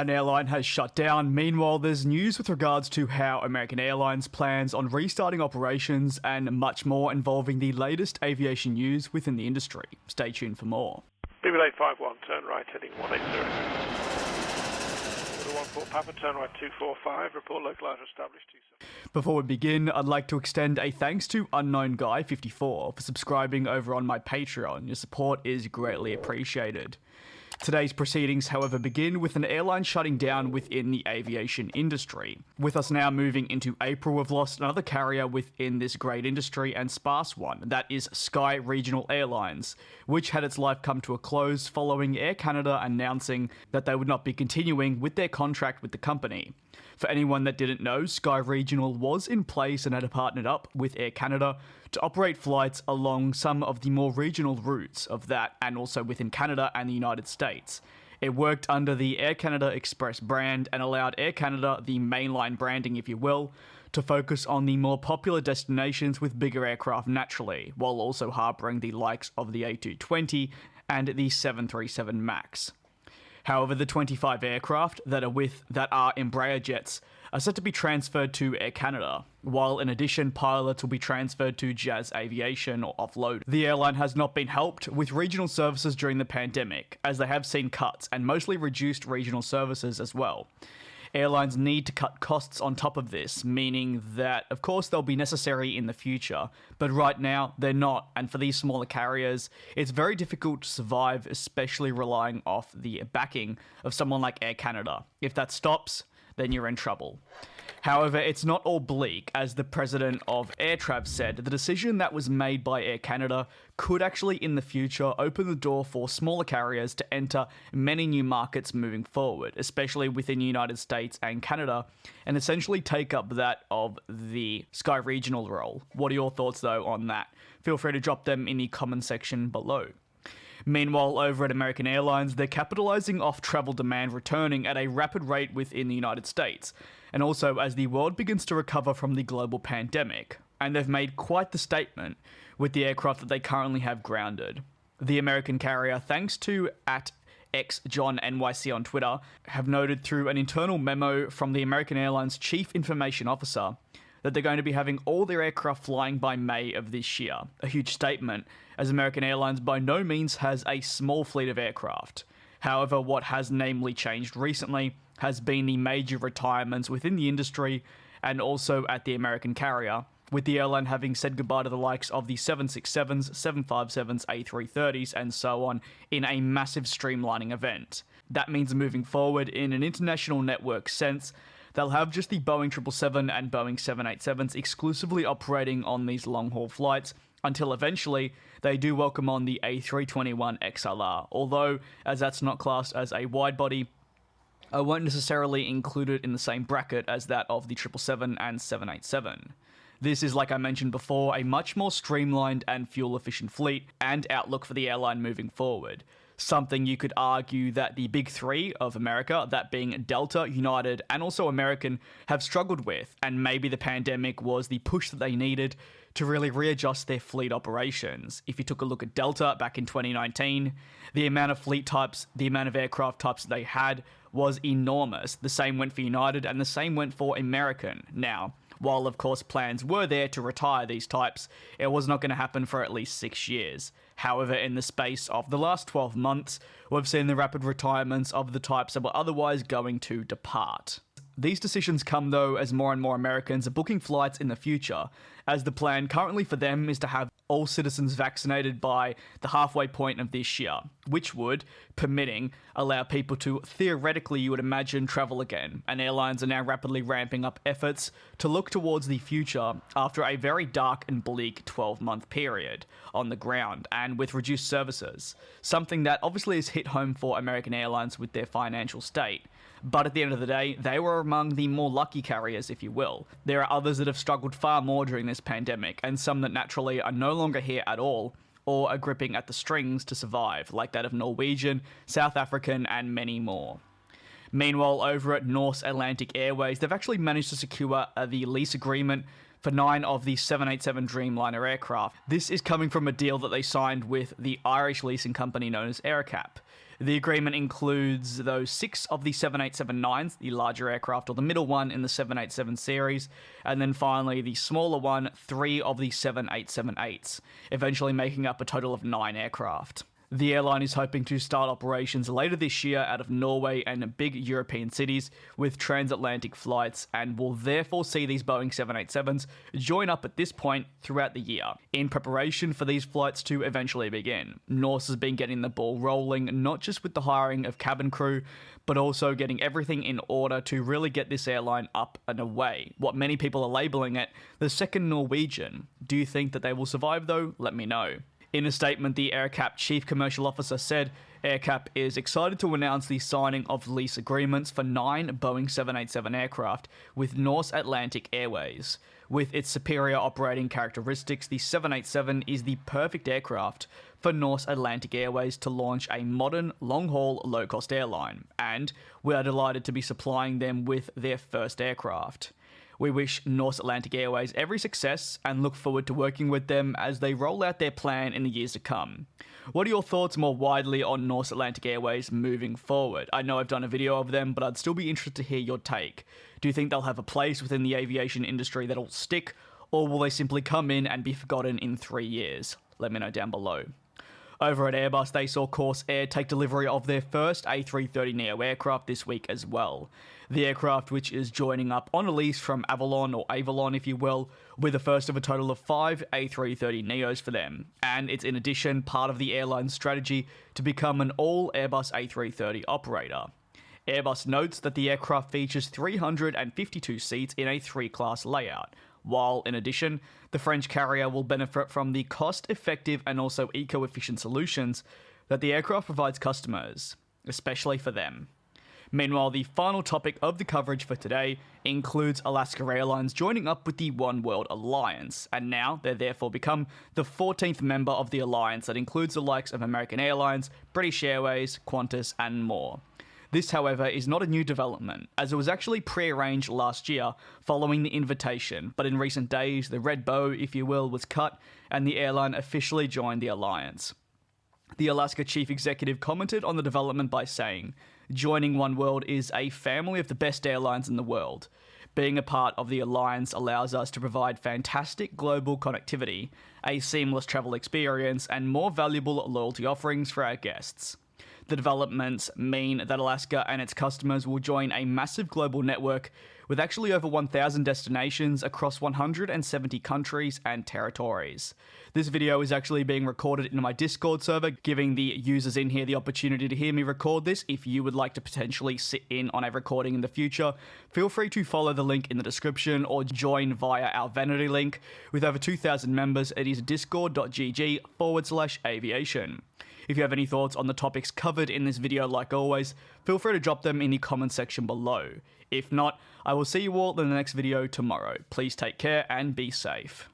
An airline has shut down. Meanwhile, there's news with regards to how American Airlines plans on restarting operations and much more involving the latest aviation news within the industry. Stay tuned for more. People 851, turn right, heading 180. 14 Papa, turn right 245, report local out established 27. Before we begin, I'd like to extend a thanks to Unknown Guy 54 for subscribing over on my Patreon. Your support is greatly appreciated. Today's proceedings, however, begin with an airline shutting down within the aviation industry. With us now moving into April, we've lost another carrier within this great industry and sparse one. That is Sky Regional Airlines, which had its life come to a close following Air Canada announcing that they would not be continuing with their contract with the company. For anyone that didn't know, Sky Regional was in place and had partnered up with Air Canada to operate flights along some of the more regional routes of that and also within Canada and the United States. It worked under the Air Canada Express brand and allowed Air Canada, the mainline branding if you will, to focus on the more popular destinations with bigger aircraft naturally, while also harbouring the likes of the A320 and the 737 MAX. However, the 25 aircraft that are Embraer jets are set to be transferred to Air Canada, while in addition pilots will be transferred to Jazz Aviation or offload. The airline has not been helped with regional services during the pandemic, as they have seen cuts and mostly reduced regional services as well. Airlines need to cut costs on top of this, meaning that, of course, they'll be necessary in the future, but right now, they're not, and for these smaller carriers, it's very difficult to survive, especially relying off the backing of someone like Air Canada. If that stops, then you're in trouble. However, it's not all bleak, as the president of AirTrav said the decision that was made by Air Canada could actually in the future open the door for smaller carriers to enter many new markets moving forward, especially within the United States and Canada, and essentially take up that of the Sky Regional role. What are your thoughts though on that? Feel free to drop them in the comment section below. Meanwhile, over at American Airlines, they're capitalizing off travel demand returning at a rapid rate within the United States, and also as the world begins to recover from the global pandemic. And they've made quite the statement with the aircraft that they currently have grounded. The American carrier, thanks to @XJohnNYC on Twitter, have noted through an internal memo from the American Airlines Chief Information Officer that they're going to be having all their aircraft flying by May of this year. A huge statement, as American Airlines by no means has a small fleet of aircraft. However, what has namely changed recently has been the major retirements within the industry and also at the American carrier, with the airline having said goodbye to the likes of the 767s, 757s, A330s, and so on in a massive streamlining event. That means moving forward in an international network sense, they'll have just the Boeing 777 and Boeing 787s exclusively operating on these long-haul flights until eventually they do welcome on the A321XLR, although as that's not classed as a wide-body, I won't necessarily include it in the same bracket as that of the 777 and 787. This is, like I mentioned before, a much more streamlined and fuel-efficient fleet and outlook for the airline moving forward. Something you could argue that the big three of America, that being Delta, United, and also American, have struggled with, and maybe the pandemic was the push that they needed to really readjust their fleet operations. If you took a look at Delta back in 2019, the amount of fleet types, the amount of aircraft types they had was enormous. The same went for United, and the same went for American. Now, while of course plans were there to retire these types, it was not going to happen for at least 6 years. However, in the space of the last 12 months, we've seen the rapid retirements of the types that were otherwise going to depart. These decisions come though as more and more Americans are booking flights in the future, as the plan currently for them is to have all citizens vaccinated by the halfway point of this year, which would, permitting, allow people to theoretically, you would imagine, travel again, and airlines are now rapidly ramping up efforts to look towards the future after a very dark and bleak 12-month period on the ground and with reduced services, something that obviously has hit home for American Airlines with their financial state. But at the end of the day, they were among the more lucky carriers, if you will. There are others that have struggled far more during this pandemic, and some that naturally are no longer here at all, or are gripping at the strings to survive, like that of Norwegian, South African, and many more. Meanwhile, over at Norse Atlantic Airways, they've actually managed to secure the lease agreement for 9 of the 787 Dreamliner aircraft. This is coming from a deal that they signed with the Irish leasing company known as AerCap. The agreement includes those 6 of the 787-9s, the larger aircraft, or the middle one in the 787 series, and then finally the smaller one, 3 of the 787-8s, eventually making up a total of 9 aircraft. The airline is hoping to start operations later this year out of Norway and big European cities with transatlantic flights, and will therefore see these Boeing 787s join up at this point throughout the year, in preparation for these flights to eventually begin. Norse has been getting the ball rolling, not just with the hiring of cabin crew, but also getting everything in order to really get this airline up and away. What many people are labelling it, the second Norwegian. Do you think that they will survive though? Let me know. In a statement, the AerCap Chief Commercial Officer said, AerCap is excited to announce the signing of lease agreements for 9 Boeing 787 aircraft with Norse Atlantic Airways. With its superior operating characteristics, the 787 is the perfect aircraft for Norse Atlantic Airways to launch a modern, long-haul, low-cost airline, and we are delighted to be supplying them with their first aircraft. We wish Norse Atlantic Airways every success and look forward to working with them as they roll out their plan in the years to come. What are your thoughts more widely on Norse Atlantic Airways moving forward? I know I've done a video of them, but I'd still be interested to hear your take. Do you think they'll have a place within the aviation industry that'll stick, or will they simply come in and be forgotten in 3 years? Let me know down below. Over at Airbus, they saw Corsair take delivery of their first A330neo aircraft this week as well. The aircraft, which is joining up on a lease from Avalon, or Avalon if you will, with the first of a total of 5 A330neos for them. And it's in addition part of the airline's strategy to become an all Airbus A330 operator. Airbus notes that the aircraft features 352 seats in a 3-class layout, while, in addition, the French carrier will benefit from the cost-effective and also eco-efficient solutions that the aircraft provides customers, especially for them. Meanwhile, the final topic of the coverage for today includes Alaska Airlines joining up with the Oneworld Alliance, and now they've therefore become the 14th member of the alliance that includes the likes of American Airlines, British Airways, Qantas, and more. This, however, is not a new development, as it was actually pre-arranged last year following the invitation, but in recent days, the red bow, if you will, was cut, and the airline officially joined the alliance. The Alaska chief executive commented on the development by saying, "Joining Oneworld is a family of the best airlines in the world. Being a part of the alliance allows us to provide fantastic global connectivity, a seamless travel experience, and more valuable loyalty offerings for our guests. The developments mean that Alaska and its customers will join a massive global network with actually over 1,000 destinations across 170 countries and territories." This video is actually being recorded in my Discord server, giving the users in here the opportunity to hear me record this. If you would like to potentially sit in on a recording in the future, feel free to follow the link in the description or join via our vanity link. With over 2,000 members, it is discord.gg/aviation. If you have any thoughts on the topics covered in this video, like always, feel free to drop them in the comment section below. If not, I will see you all in the next video tomorrow. Please take care and be safe.